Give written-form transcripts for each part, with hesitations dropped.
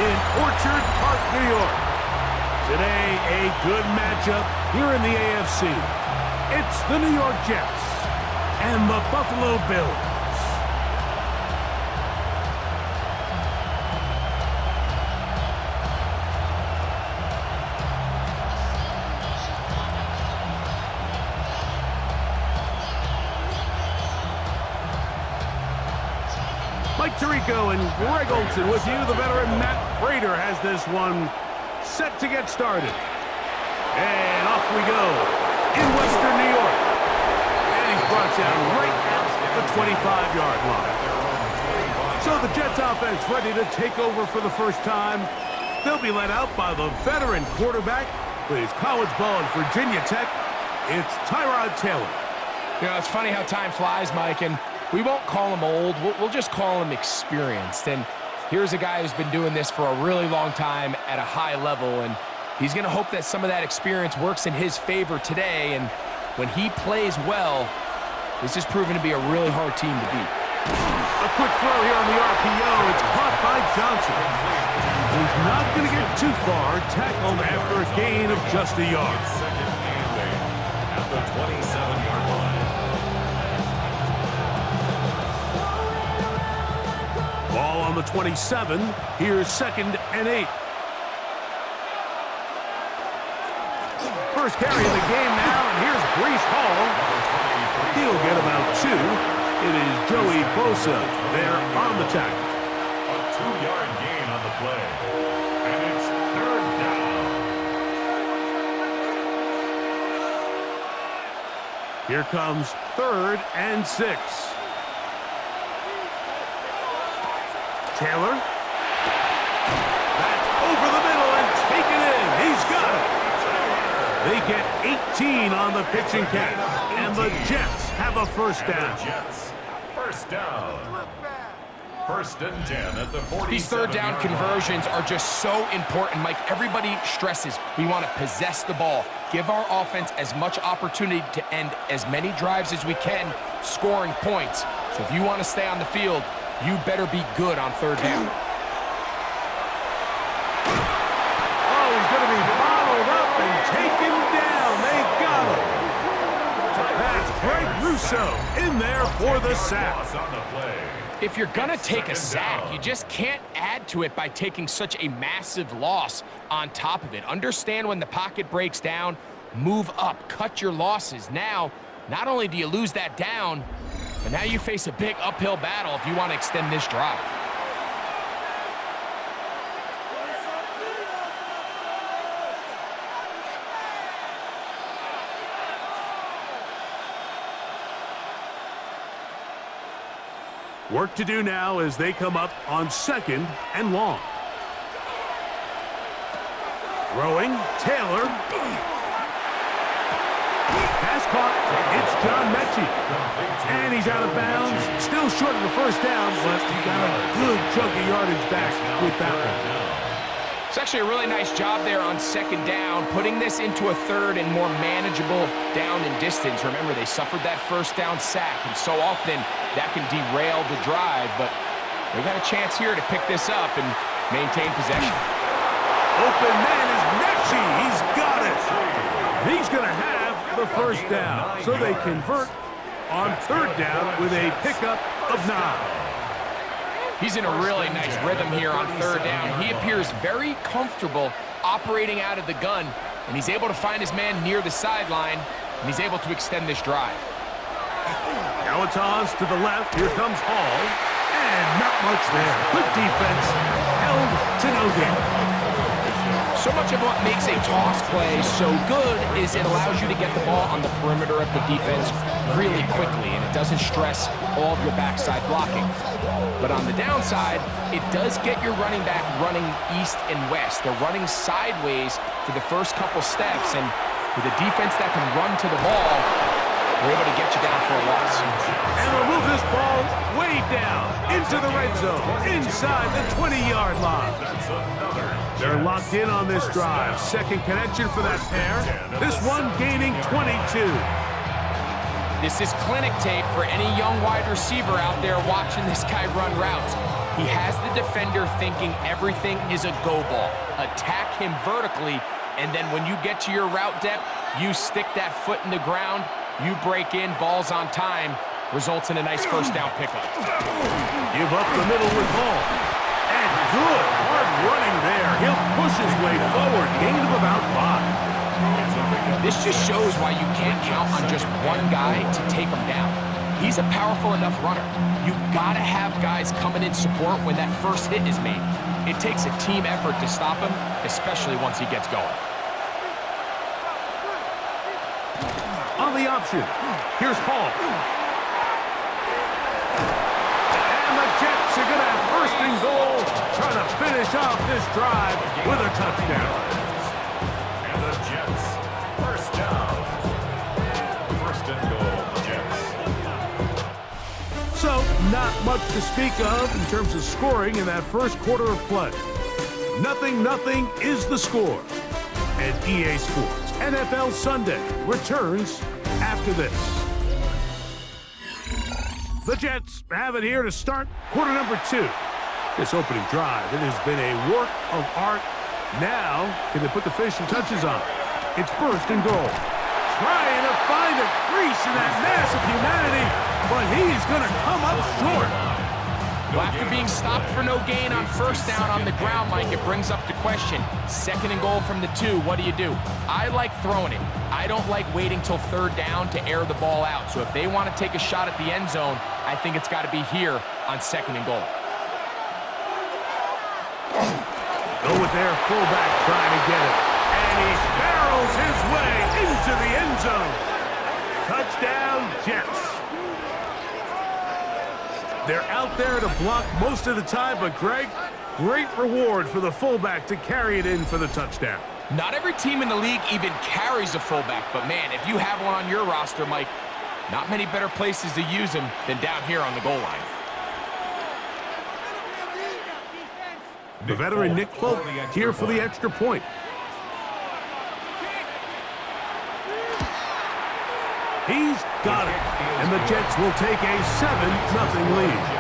in Orchard Park, New York. Today, a good matchup here in the AFC. It's the New York Jets and the Buffalo Bills. Mike Tirico and Greg Olson with you. The veteran Matt Prater has this one set to get started. And off we go in Western New York. And he's brought down right at the 25-yard line. So the Jets offense ready to take over for the first time. They'll be led out by the veteran quarterback, plays college ball at Virginia Tech. It's Tyrod Taylor. You know, it's funny how time flies, Mike, and we won't call him old. We'll just call him experienced. And here's a guy who's been doing this for a really long time at a high level, and he's going to hope that some of that experience works in his favor today. And when he plays well, this is proven to be a really hard team to beat. A quick throw here on the RPO. It's caught by Johnson. He's not going to get too far. Tackled after a gain of just a yard. Second and 8 at the 27-yard line. Ball on the 27. Here's 2nd and 8. First carry of the game now, and here's Breece Hall. He'll get about 2. It is Joey Bosa there on the tackle. A 2-yard gain on the play. And it's 3rd down. Here comes 3rd and 6. Taylor. That's over the middle and taken in. He's got it. They get 18 on the pitching catch, and the Jets have a first down. Jets, first down. 1st and 10 at the 40. These third down conversions are just so important, Mike. Everybody stresses we want to possess the ball, give our offense as much opportunity to end as many drives as we can, scoring points. So if you want to stay on the field, you better be good on 3rd down. Oh, he's going to be bottled up and taken down. They got him. That's Greg Russo in there for the sack. On the play. If you're going to take a sack, you just can't add to it by taking such a massive loss on top of it. Understand when the pocket breaks down, move up, cut your losses. Now, not only do you lose that down, but now you face a big uphill battle if you want to extend this drive. Work to do now as they come up on 2nd and long. Throwing, Taylor. Pass caught. It's John Mechie. And he's out of bounds. Still short of the first down, but he got a good chunk of yardage back with that one. It's actually a really nice job there on 2nd down, putting this into a 3rd and more manageable down and distance. Remember, they suffered that first down sack, and so often that can derail the drive, but they got a chance here to pick this up and maintain possession. Open man is Mechie. He's got it. He's going to have the first down. So they convert on 3rd down with a pickup of 9. He's in a really nice rhythm here on 3rd down. He appears very comfortable operating out of the gun, and he's able to find his man near the sideline, and he's able to extend this drive. Now a toss to the left. Here comes Hall. And not much there. Good defense. Held to no gain. So much of what makes a toss play so good is it allows you to get the ball on the perimeter of the defense really quickly, and it doesn't stress all of your backside blocking. But on the downside, it does get your running back running east and west. They're running sideways for the first couple steps, and with a defense that can run to the ball, we're able to get you down for a loss. And they'll move this ball way down into the red zone, inside the 20-yard line. They're locked in on this drive. 2nd connection for that pair. This one gaining 22. This is clinic tape for any young wide receiver out there watching this guy run routes. He has the defender thinking everything is a go ball. Attack him vertically, and then when you get to your route depth, you stick that foot in the ground, you break in, ball's on time, results in a nice first down pickup. Give up the middle with Hall. And good, hard running there. He'll push his way forward, gain of about 5. This just shows why you can't count on just one guy to take him down. He's a powerful enough runner. You've got to have guys coming in support when that first hit is made. It takes a team effort to stop him, especially once he gets going. On the option, here's Hall. And the Jets are going to have first and goal, trying to finish off this drive with a touchdown. And the Jets, first down. First and goal, Jets. So, not much to speak of in terms of scoring in that first quarter of play. 0-0 is the score. And EA Sports NFL Sunday returns after this. The Jets have it here to start quarter number 2. This opening drive, it has been a work of art. Now, can they put the finishing touches on? It's first and goal. Trying to find a crease in that mass of humanity, but he's going to come up short. Well, after being stopped for no gain on first down on the ground, Mike, it brings up the question. Second and goal from the 2, what do? I like throwing it. I don't like waiting till third down to air the ball out. So if they want to take a shot at the end zone, I think it's got to be here on second and goal. Go with their fullback trying to get it. And he barrels his way into the end zone. Touchdown, Jets. They're out there to block most of the time, but Greg, great reward for the fullback to carry it in for the touchdown. Not every team in the league even carries a fullback, but man, if you have one on your roster, Mike, not many better places to use him than down here on the goal line. The veteran Nick Folk here for the extra point. He's got it, and the Jets will take a 7-0 lead.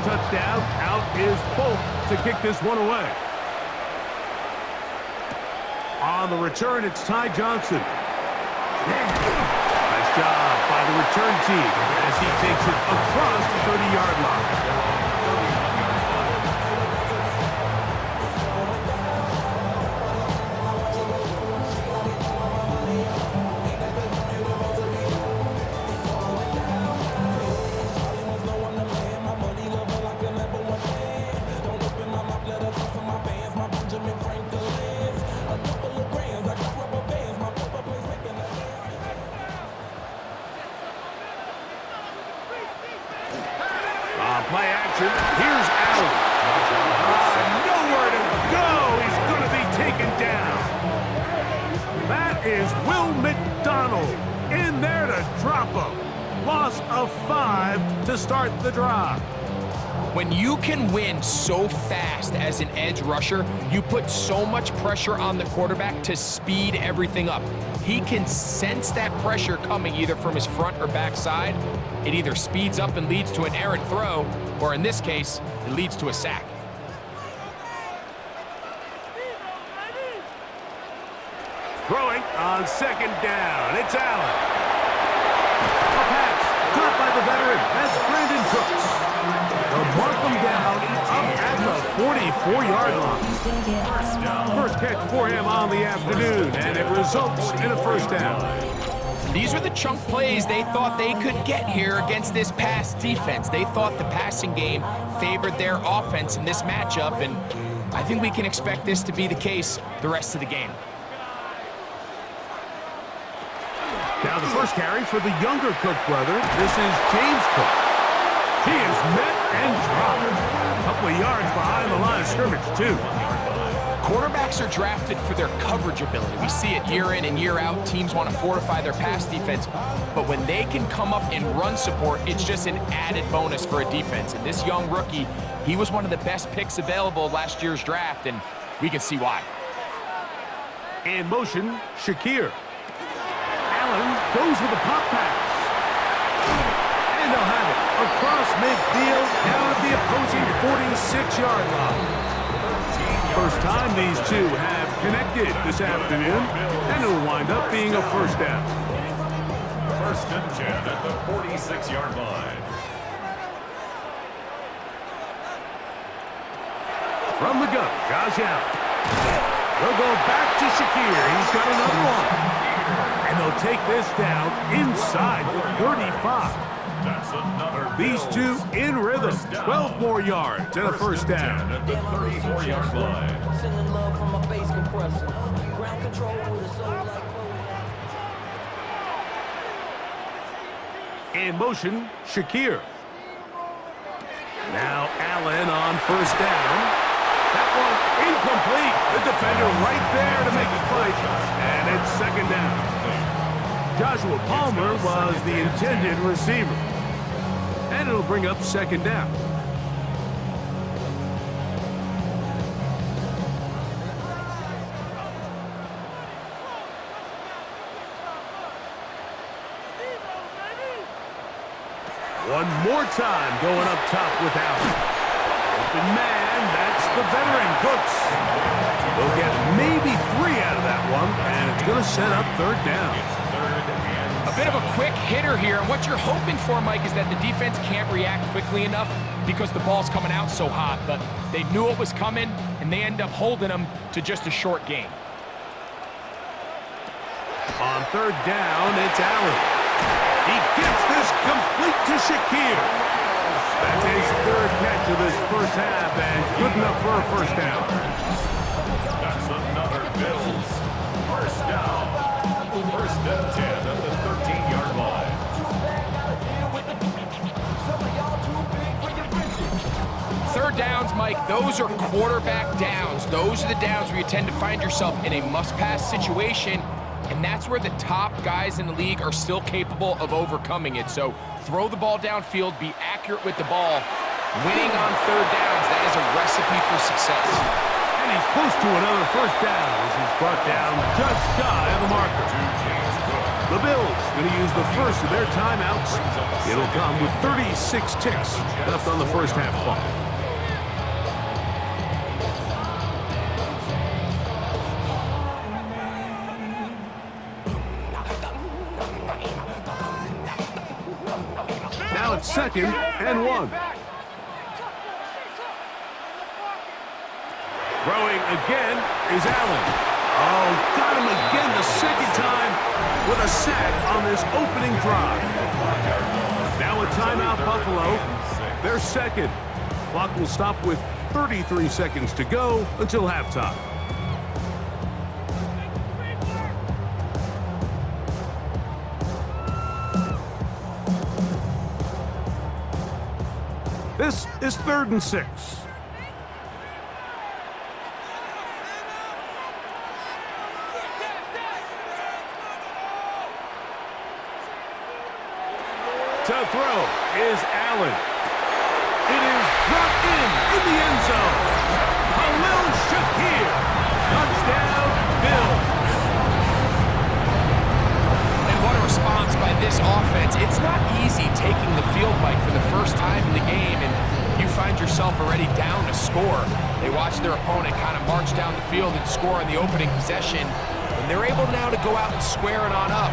Touchdown, out is Folk to kick this one away. On the return, it's Ty Johnson. Nice job by the return team as he takes it across the 30-yard line. Play action. Here's Allen. Nowhere to go. He's going to be taken down. That is Will McDonald in there to drop him. Loss of 5 to start the drive. When you can win so fast as an edge rusher, you put so much pressure on the quarterback to speed everything up. He can sense that pressure coming either from his front or back side. It either speeds up and leads to an errant throw, or in this case, it leads to a sack. Throwing on second down. It's Allen. A pass caught by the veteran. That's Brandon Cooks. They'll mark him down up at the 44-yard line. First catch for him on the afternoon, and it results in a first down. These are the chunk plays they thought they could get here against this pass defense. They thought the passing game favored their offense in this matchup, and I think we can expect this to be the case the rest of the game. Now the first carry for the younger Cook brother. This is James Cook. He is met and dropped. Couple of yards behind the line of scrimmage, too. Quarterbacks are drafted for their coverage ability. We see it year in and year out. Teams want to fortify their pass defense. But when they can come up and run support, it's just an added bonus for a defense. And this young rookie, he was one of the best picks available last year's draft, and we can see why. In motion, Shakir. Allen goes with a pop pass. And they'll have it across midfield, down at the opposing 46-yard line. First time these two have connected this afternoon, and it'll wind up being a first down. First and 10 at the 46-yard line. From the gun, Josh Allen. They'll go back to Shakir. He's got another one. And they'll take this down inside the 35. That's another These two in rhythm. 12 more yards and a first down. at the 34-yard line. Sending love from a bass compressor. Ground control with a soul like In motion, Shakir. Now Allen on first down. That one incomplete. The defender right there to make the play. And it's second down. Joshua Palmer was the intended receiver. And it'll bring up second down. One more time going up top with Allen. Open man, that's the veteran Cooks. They'll get maybe 3 out of that one, and it's going to set up third down. A bit of a quick hitter here, and what you're hoping for, Mike, is that the defense can't react quickly enough because the ball's coming out so hot, but they knew it was coming, and they end up holding them to just a short gain. On third down, it's Allen. He gets this complete to Shakir. That's his third catch of this first half, and good enough for a first down. That's another Bills. First down. First and 10 at the 13-yard line. Third downs, Mike, those are quarterback downs. Those are the downs where you tend to find yourself in a must-pass situation, and that's where the top guys in the league are still capable of overcoming it. So throw the ball downfield, be accurate with the ball. Winning on third downs, that is a recipe for success. And he's close to another first down as he's brought down just shy of the marker. The Bills going to use the first of their timeouts. It'll come with 36 ticks left on the first half clock. Now it's 2nd and 1. Throwing again is Allen. Oh, got him again the second time with a sack on this opening drive. Now a timeout, Buffalo. They're second. Clock will stop with 33 seconds to go until halftime. This is 3rd and 6. To throw is Allen. It is brought in the end zone. Khalil Shakir. Touchdown, Bills. And what a response by this offense. It's not easy taking the field, Mike, for the first time in the game, and you find yourself already down to score. They watch their opponent kind of march down the field and score on the opening possession, and they're able now to go out and square it on up.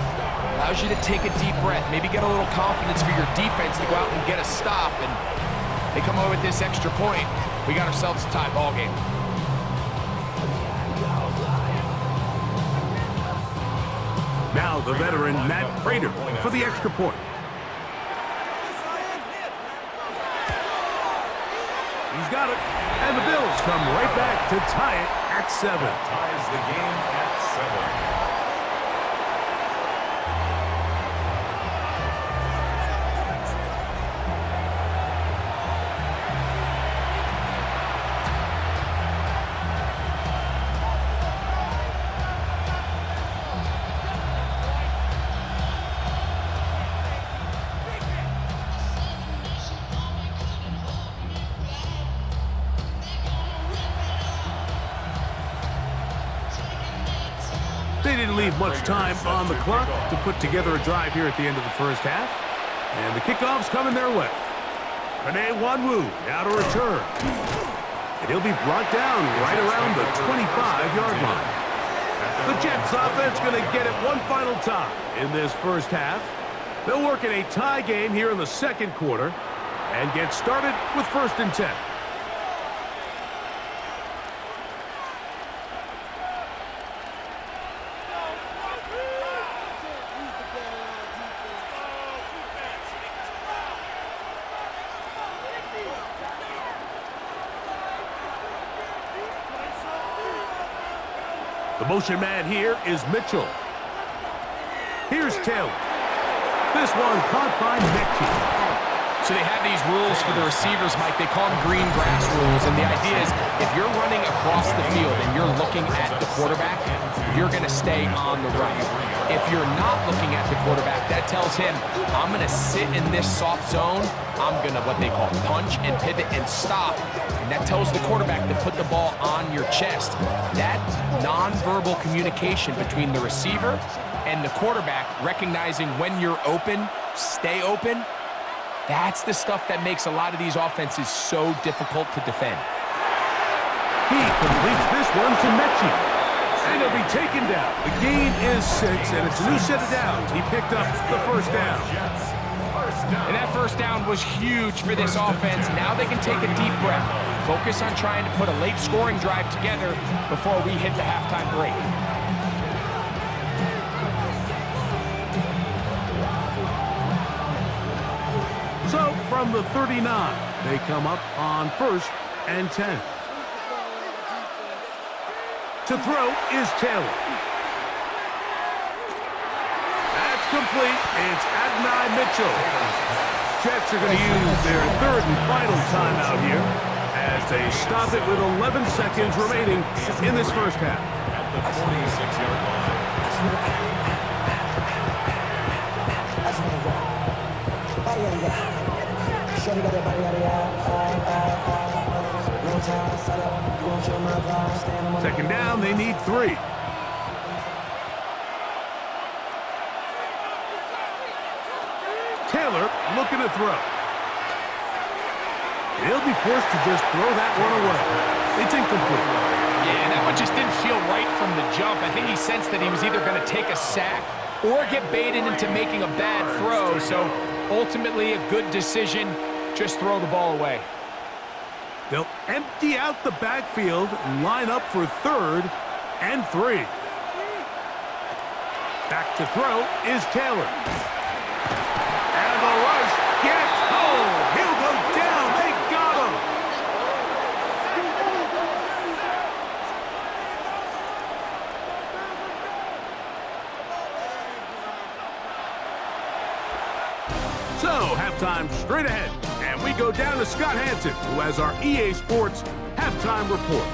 Allows you to take a deep breath, maybe get a little confidence for your defense to go out and get a stop, and they come away with this extra point. We got ourselves a tie ball game. Now the veteran Matt Prater for the extra point. He's got it, and the Bills come right back to tie it at 7. Ties the game at 7. didn't leave much time on the clock to put together a drive here at the end of the first half. And the kickoff's coming their way. Rene Wanwu now to return. And he'll be brought down right around the 25-yard line. The Jets offense going to get it one final time in this first half. They'll work in a tie game here in the second quarter and get started with 1st and 10. The motion man here is Mitchell. Here's Taylor. This one caught by Mechie. So they have these rules for the receivers, Mike. They call them green grass rules. And the idea is if you're running across the field and you're looking at the quarterback, you're going to stay on the right. If you're not looking at the quarterback, that tells him, I'm going to sit in this soft zone. I'm going to what they call punch and pivot and stop. And that tells the quarterback to put the ball on your chest. That nonverbal communication between the receiver and the quarterback, recognizing when you're open, stay open, that's the stuff that makes a lot of these offenses so difficult to defend. He completes this one to Mechie. And he'll be taken down. The gain is 6, and it's a new set of downs. He picked up the first down. And that first down was huge for this offense. Now they can take a deep breath. Focus on trying to put a late scoring drive together before we hit the halftime break. So from the 39, they come up on 1st and 10. To throw is Taylor. That's complete. It's Adonai Mitchell. Jets are going to use their 3rd and final timeout here as they stop it with 11 seconds remaining in this first half. At the 46-yard Second down, they need 3. Taylor looking to throw. He'll be forced to just throw that one away. It's incomplete. Yeah, that one just didn't feel right from the jump. I think he sensed that he was either going to take a sack or get baited into making a bad throw. So ultimately a good decision. Just throw the ball away. They'll empty out the backfield and line up for 3rd and 3. Back to throw is Taylor. And the rush gets home. He'll go down. They got him. So, halftime straight ahead. And we go down to Scott Hanson, who has our EA Sports halftime report.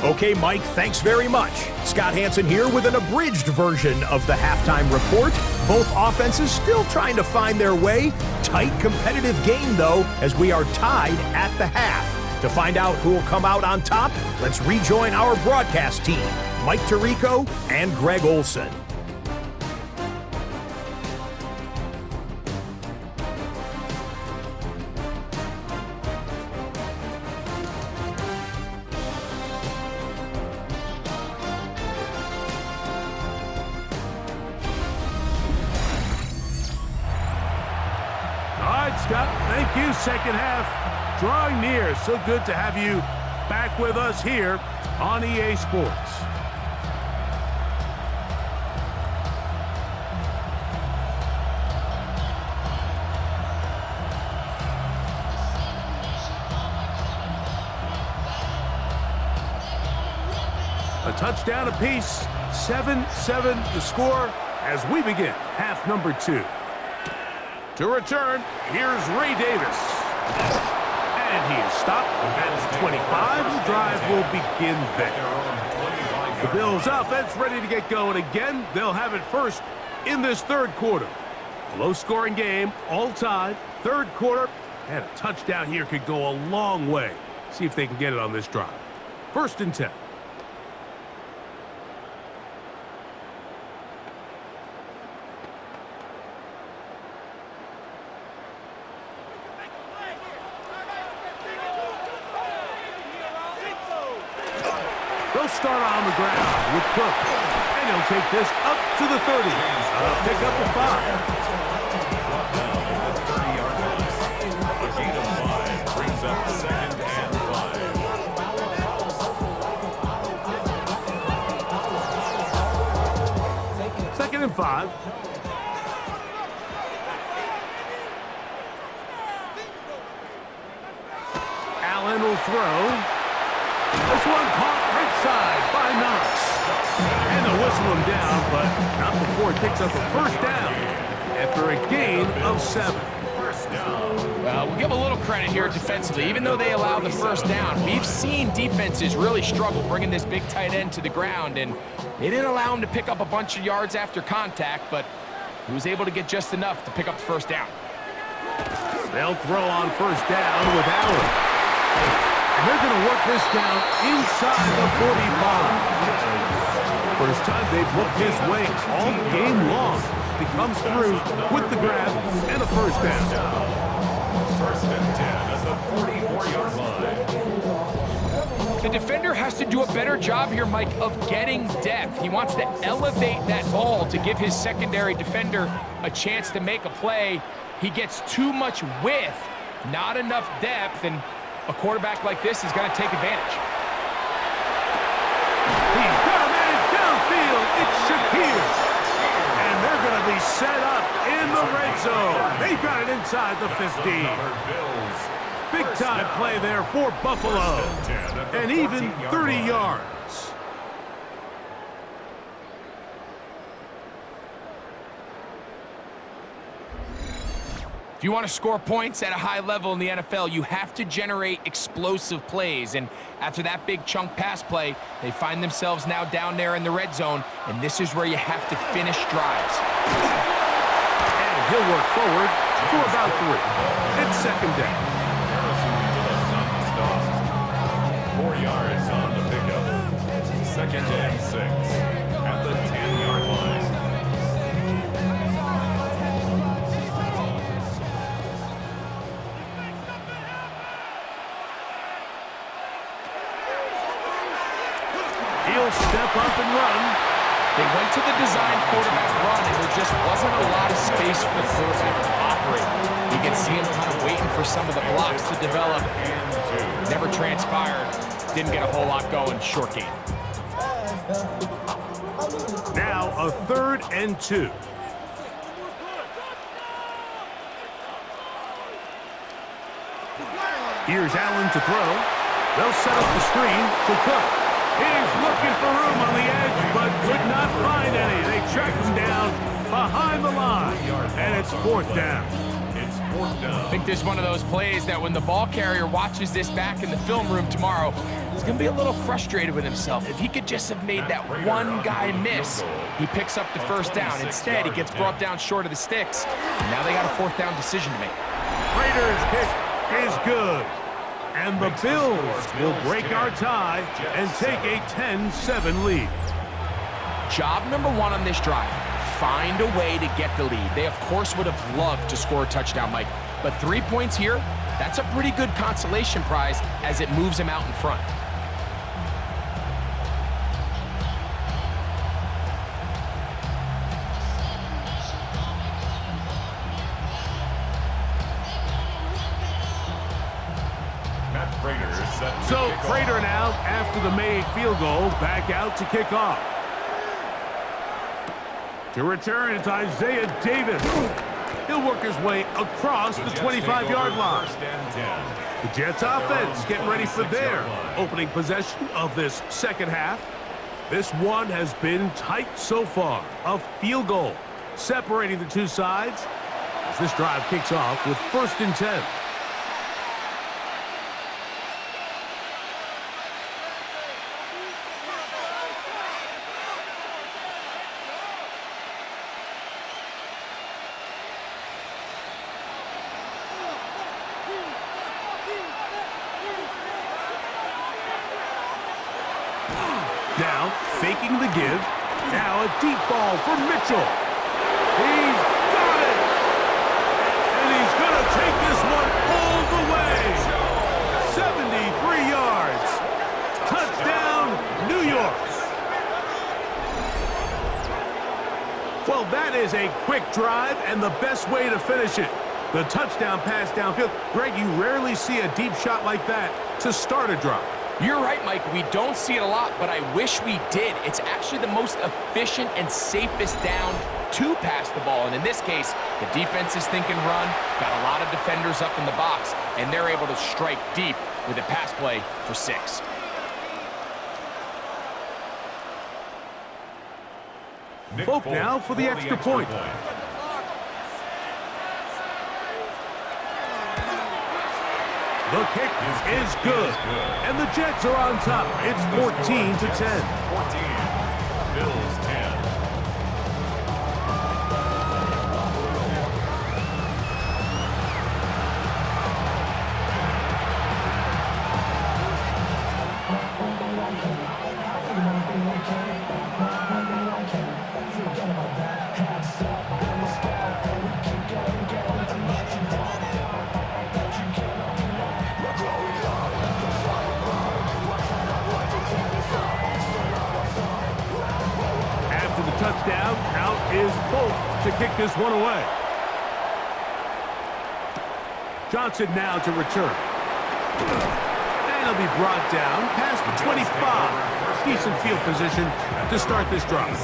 Okay, Mike, thanks very much. Scott Hanson here with an abridged version of the halftime report. Both offenses still trying to find their way. Tight, competitive game, though, as we are tied at the half. To find out who will come out on top, let's rejoin our broadcast team, Mike Tirico and Greg Olson. Scott, thank you. Second half drawing near. So good to have you back with us here on EA Sports. A touchdown apiece, 7-7 the score as we begin half number 2. To return, here's Ray Davis. And he is stopped at 25. The drive will begin there. The Bills offense ready to get going again. They'll have it first in this third quarter. Low-scoring game, all tied. Third quarter, and a touchdown here could go a long way. See if they can get it on this drive. 1st and 10. start on the ground with Cook. And he'll take this up to the 30. Pick up the 5. Brought down at the 30-yard line. A gain of 5 brings up 2nd and 5. 2nd and 5. Allen will throw. This one caught right side by Knox. And they'll whistle him down, but not before he picks up a first down after a gain of 7. First down. We'll give a little credit here defensively. Even though they allowed the first down, we've seen defenses really struggle bringing this big tight end to the ground, and they didn't allow him to pick up a bunch of yards after contact, but he was able to get just enough to pick up the first down. They'll throw on first down with Allen. And they're going to work this down inside the 45. First time they've looked his way all game long. He comes through with the grab and a first down. 1st and 10 at the 44-yard line. The defender has to do a better job here, Mike, of getting depth. He wants to elevate that ball to give his secondary defender a chance to make a play. He gets too much width, not enough depth, and a quarterback like this is going to take advantage. He's got a man downfield. It's Shakir. And they're going to be set up in the red zone. They've got it inside the 15. Big time play there for Buffalo. And even 30 yards. If you want to score points at a high level in the NFL, you have to generate explosive plays. And after that big chunk pass play, they find themselves now down there in the red zone, and this is where you have to finish drives. And he'll work forward for about 3. It's 2nd down. Harrison Phillips on the stop. 4 yards on the pickup. 2nd and 6 at the 10-yard line. He'll step up and run. They went to the design quarterback run, and there just wasn't a lot of space for the quarterback to operate. You can see him kind of waiting for some of the blocks to develop. Never transpired. Didn't get a whole lot going. Short game. Now a 3rd and 2. Here's Allen to throw. They'll set up the screen to Cook. He's looking for room on the edge, but could not find any. They track him down behind the line, and it's 4th down. It's 4th down. I think this is one of those plays that when the ball carrier watches this back in the film room tomorrow, he's going to be a little frustrated with himself. If he could just have made that one guy miss, he picks up the first down. Instead, he gets brought down short of the sticks, and now they got a 4th down decision to make. Raiders' kick is good. And the Bills will break our tie and take a 10-7 lead. Job number 1 on this drive, find a way to get the lead. They, of course, would have loved to score a touchdown, Mike. But 3 points here, that's a pretty good consolation prize as it moves them out in front. So Prater now, after the made field goal, back out to kick off. To return, it's Isaiah Davis. He'll work his way across the 25-yard line. The Jets offense getting ready for their opening possession of this second half. This one has been tight so far. A field goal separating the two sides as this drive kicks off with 1st and 10. Now, faking the give. Now a deep ball for Mitchell. He's got it! And he's going to take this one all the way. 73 yards. Touchdown, New York. quick drive and the best way to finish it. The touchdown pass downfield. Greg, you rarely see a deep shot like that to start a drive. You're right, Mike. We don't see it a lot, but I wish we did. It's actually the most efficient and safest down to pass the ball. And in this case, the defense is thinking run, got a lot of defenders up in the box, and they're able to strike deep with a pass play for 6. Folk now for the extra point. The kick is good, and the Jets are on top. It's 14-10. 14, Bills 10. Touchdown, out is Folk to kick this one away. Johnson now to return. And he'll be brought down past the 25. Decent field position to start this drive.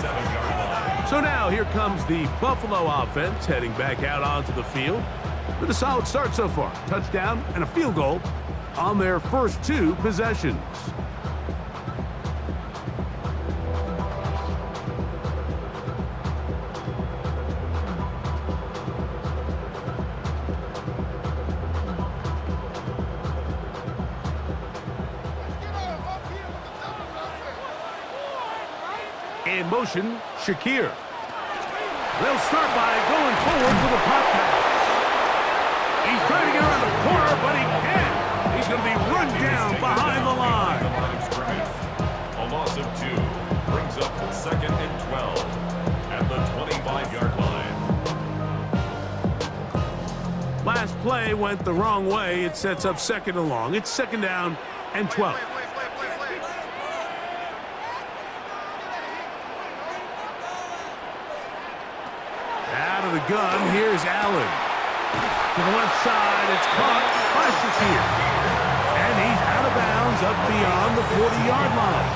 So now here comes the Buffalo offense heading back out onto the field with a solid start so far. Touchdown and a field goal on their first 2 possessions. In motion, Shakir. They'll start by going forward with a pop pass. He's trying to get around the corner, but he can't. He's going to be run down behind the line. A loss of 2 brings up 2nd and 12 at the 25-yard line. Last play went the wrong way. It sets up 2nd and long. It's 2nd down and 12. Out of the gun, here's Allen. To the left side, it's caught by Shakir. And he's out of bounds up beyond the 40-yard line.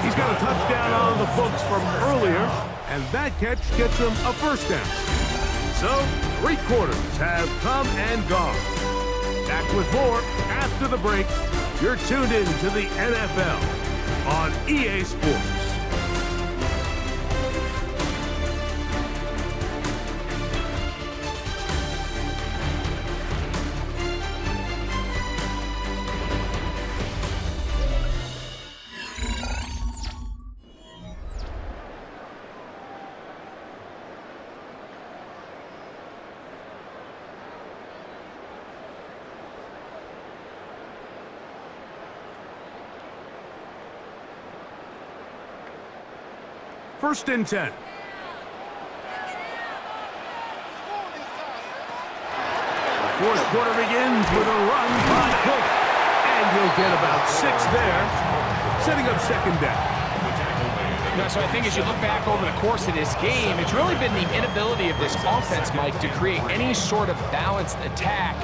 He's got a touchdown on the books from earlier, and that catch gets him a first down. So, 3 quarters have come and gone. Back with more after the break. You're tuned in to the NFL on EA Sports. First and 10. The fourth quarter begins with a run by Cook. And he'll get about 6 there, setting up 2nd down. So I think as you look back over the course of this game, it's really been the inability of this offense, Mike, to create any sort of balanced attack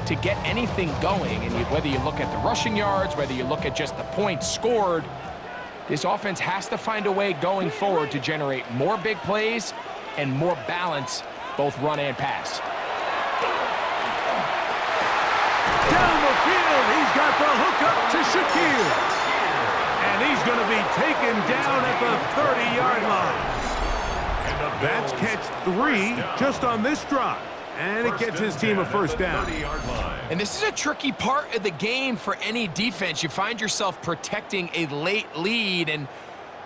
to get anything going. And whether you look at the rushing yards, whether you look at just the points scored, this offense has to find a way going forward to generate more big plays and more balance, both run and pass. Down the field, he's got the hook up to Shakir. And he's going to be taken down at the 30-yard line. That's catch 3 just on this drive. And it gets his team a first down. And this is a tricky part of the game for any defense. You find yourself protecting a late lead, and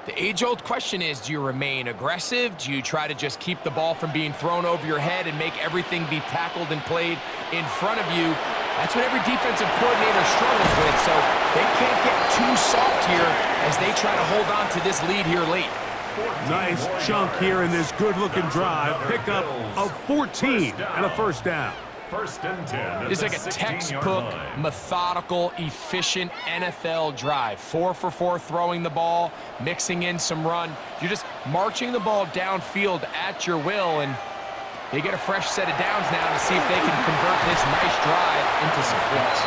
the age-old question is, do you remain aggressive? Do you try to just keep the ball from being thrown over your head and make everything be tackled and played in front of you? That's what every defensive coordinator struggles with, so they can't get too soft here as they try to hold on to this lead here late. Nice chunk here in this good-looking drive. Pickup of 14 and a first down. First and 10 at It's the like a 16-yard textbook, line. methodical, efficient NFL drive. 4 for 4 throwing the ball, mixing in some run. You're just marching the ball downfield at your will, and they get a fresh set of downs now to see if they can convert this nice drive into some points.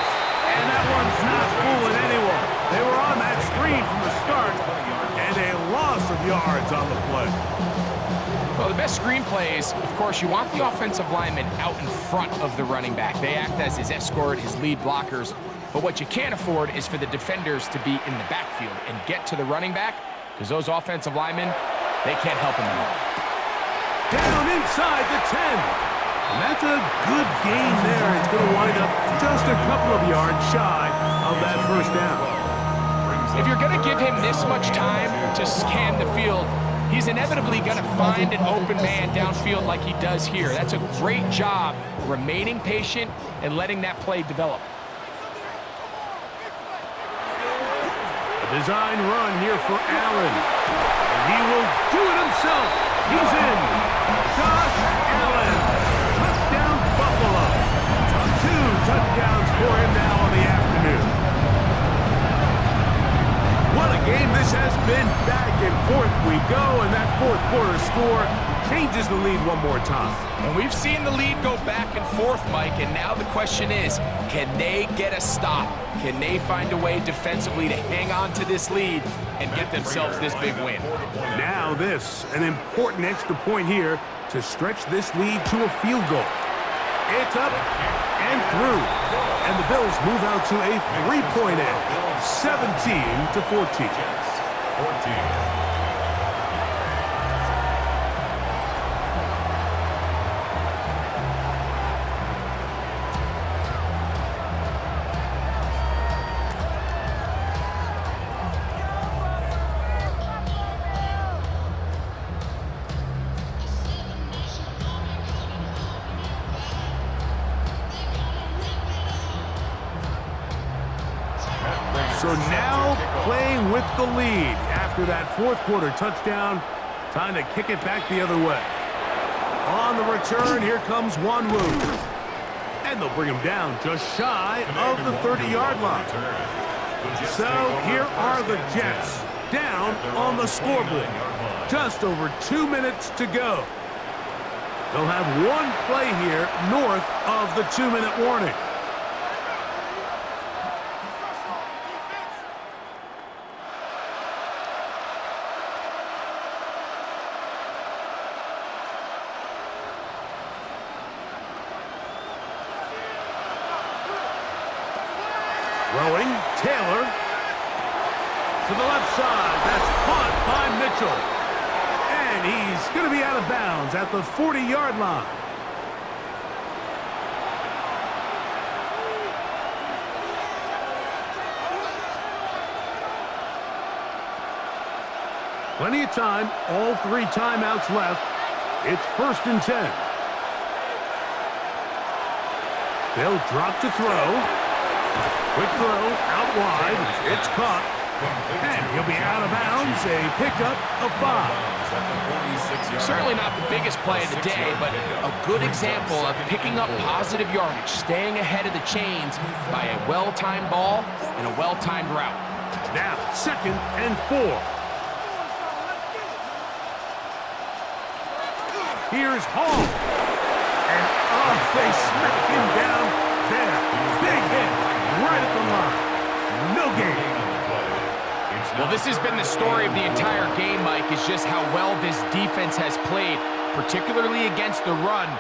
And that one's not fooling anyone. They were on that screen from the start, and a loss of yards on the play. Well, the best screenplay is, of course, you want the offensive lineman out in front of the running back. They act as his escort, his lead blockers. But what you can't afford is for the defenders to be in the backfield and get to the running back, because those offensive linemen, they can't help him at all. Down inside the 10. And that's a good gain there. It's going to wind up just a couple of yards shy of that first down. If you're going to give him this much time to scan the field, he's inevitably going to find an open man downfield like he does here. That's a great job remaining patient and letting that play develop. A design run here for Allen. And he will do it himself. He's in. Josh Allen. Touchdown, Buffalo. 2 touchdowns for him now on the afternoon. What a game this has been. Back and forth we go, and that fourth quarter score changes the lead one more time. And we've seen the lead go back and forth, Mike, and now the question is, can they get a stop? Can they find a way defensively to hang on to this lead and get themselves this big win? Now this, an important extra point here to stretch this lead to a field goal. It's up and through, and the Bills move out to a 3-point edge, 17-14. 14. So now playing with the lead after that fourth quarter touchdown. Time to kick it back the other way. On the return, here comes Wanwu. And they'll bring him down just shy of the 30-yard line. So here are the Jets down on the scoreboard. Just over 2 minutes to go. They'll have one play here north of the 2-minute warning. Throwing, Taylor to the left side. That's caught by Mitchell. And he's going to be out of bounds at the 40-yard line. Plenty of time, all 3 timeouts left. It's 1st and 10. They'll drop to throw. Quick throw, out wide, it's caught, and he'll be out of bounds, a pickup of 5. Certainly not the biggest play of the day, but a good example of picking up positive yardage, staying ahead of the chains by a well-timed ball and a well-timed route. Now, 2nd and 4. Here's Hall, and they smack him down there. Big hit. Right at the line. No gain. Well, this has been the story of the entire game, Mike, is just how well this defense has played, particularly against the run.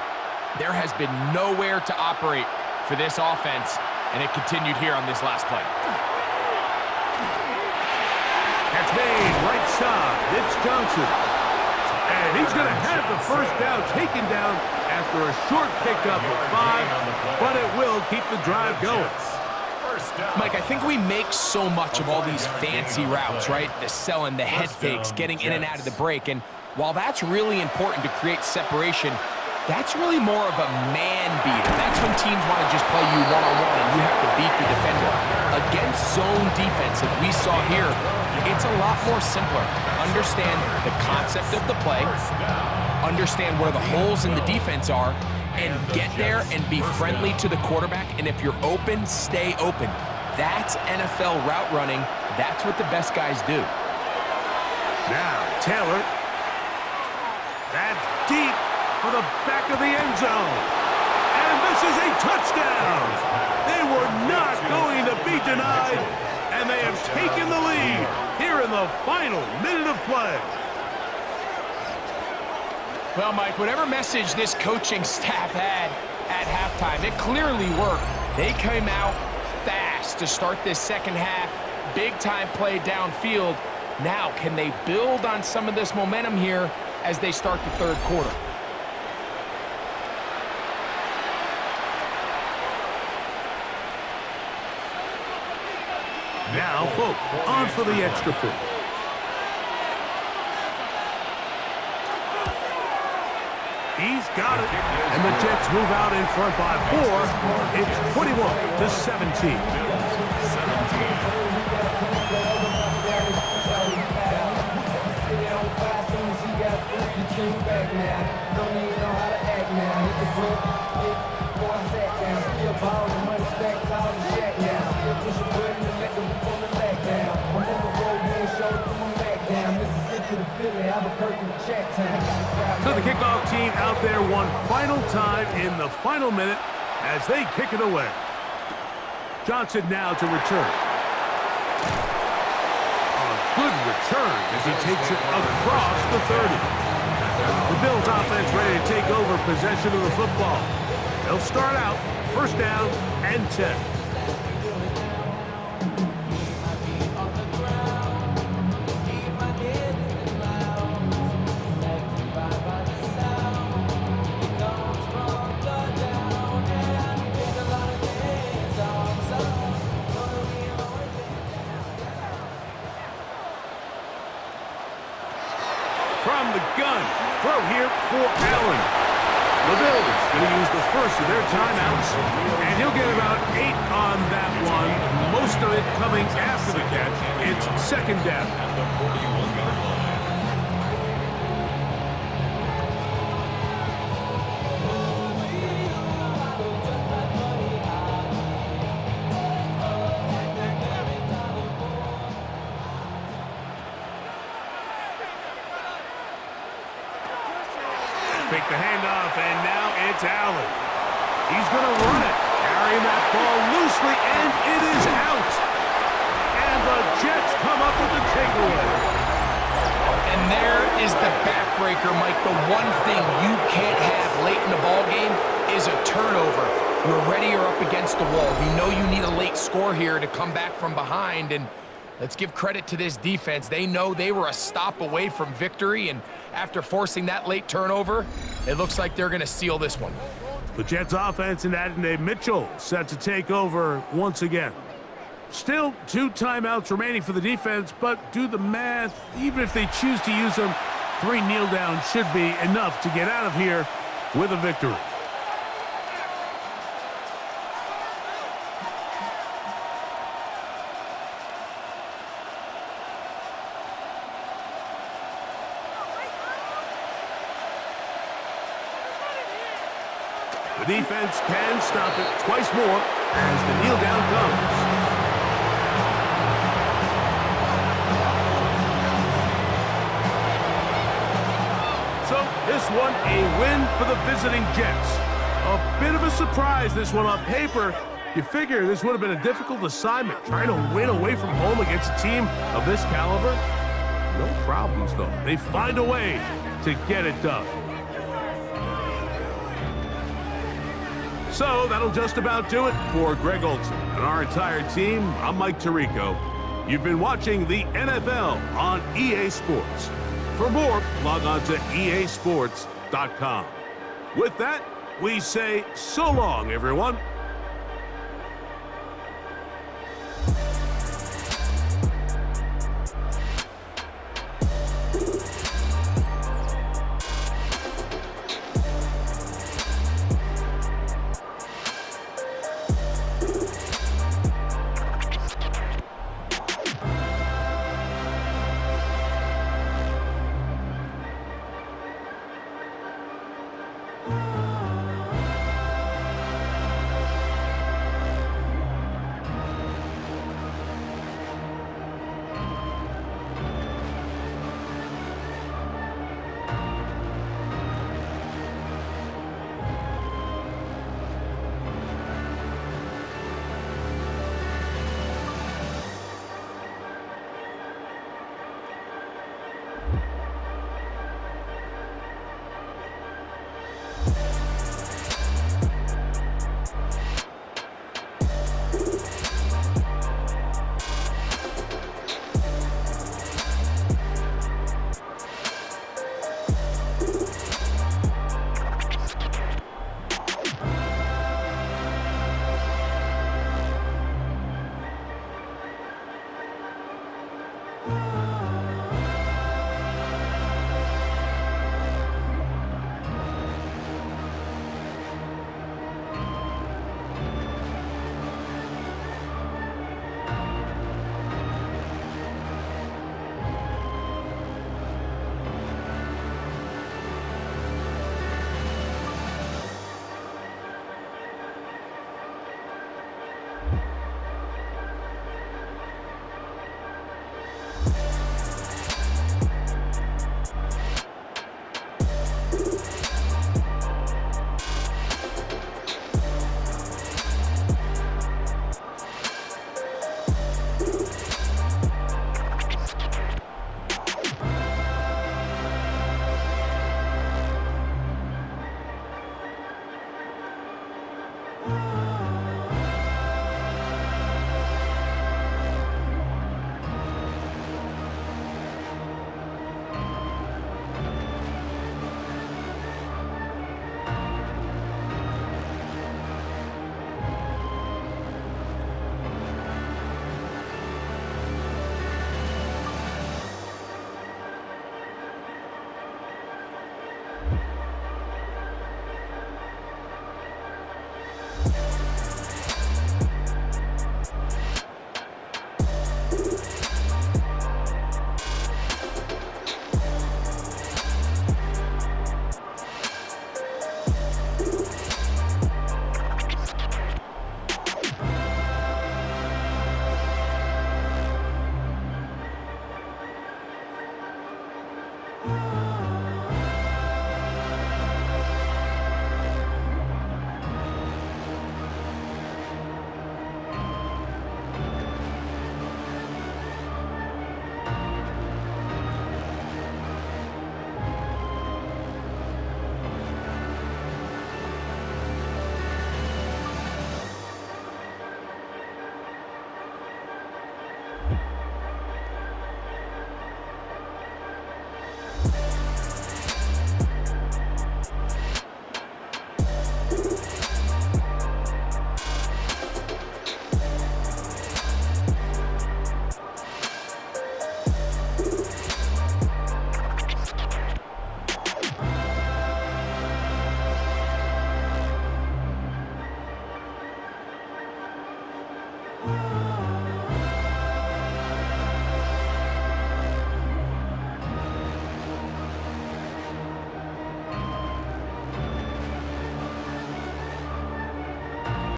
There has been nowhere to operate for this offense, and it continued here on this last play. That's made right side. It's Johnson. And he's going to have the first down taken down after a short pickup of 5, but it will keep the drive going. Mike, I think we make so much of all these fancy routes, right? The selling, the head fakes, getting in and out of the break. And while that's really important to create separation, that's really more of a man beater. That's when teams want to just play you one-on-one and you have to beat the defender. Against zone defense, like we saw here, it's a lot more simpler. Understand the concept of the play, understand where the holes in the defense are, and get there and be friendly to the quarterback. And if you're open, stay open. That's NFL route running. That's what the best guys do. Now, Taylor. That's deep for the back of the end zone. And this is a touchdown. They were not going to be denied, and they have taken the lead here in the final minute of play. Well, Mike, whatever message this coaching staff had at halftime, it clearly worked. They came out fast to start this second half. Big-time play downfield. Now, can they build on some of this momentum here as they start the third quarter? Now, Folk on for the extra point. He's got it. And the Jets move out in front by 4. It's 21-17. So the kickoff team out there one final time in the final minute as they kick it away. Johnson now to return. A good return as he takes it across the 30. The Bills offense ready to take over possession of the football. They'll start out first down and 10. From the gun, throw here for Allen. The Bills going to use the first of their timeouts, and he'll get about 8 on that one. Most of it coming after the catch. It's second down. At the 41-yard line. Fake the handoff, and now it's Allen. He's going to run it, carrying that ball loosely, and it is out. And the Jets come up with the takeaway. And there is the backbreaker, Mike. The one thing you can't have late in the ball game is a turnover. You're ready, you're up against the wall. You know you need a late score here to come back from behind, and let's give credit to this defense. They know they were a stop away from victory, and after forcing that late turnover, it looks like they're going to seal this one. The Jets offense and Adonai Mitchell set to take over once again. Still 2 timeouts remaining for the defense, but do the math. Even if they choose to use them, 3 kneel downs should be enough to get out of here with a victory. The defense can stop it twice more as the kneel down comes. So this one a win for the visiting Jets. A bit of a surprise, this one on paper. You figure this would have been a difficult assignment, trying to win away from home against a team of this caliber. No problems, though. They find a way to get it done. So that'll just about do it for Greg Olson and our entire team. I'm Mike Tirico. You've been watching the NFL on EA Sports. For more, log on to easports.com. With that, we say so long, everyone.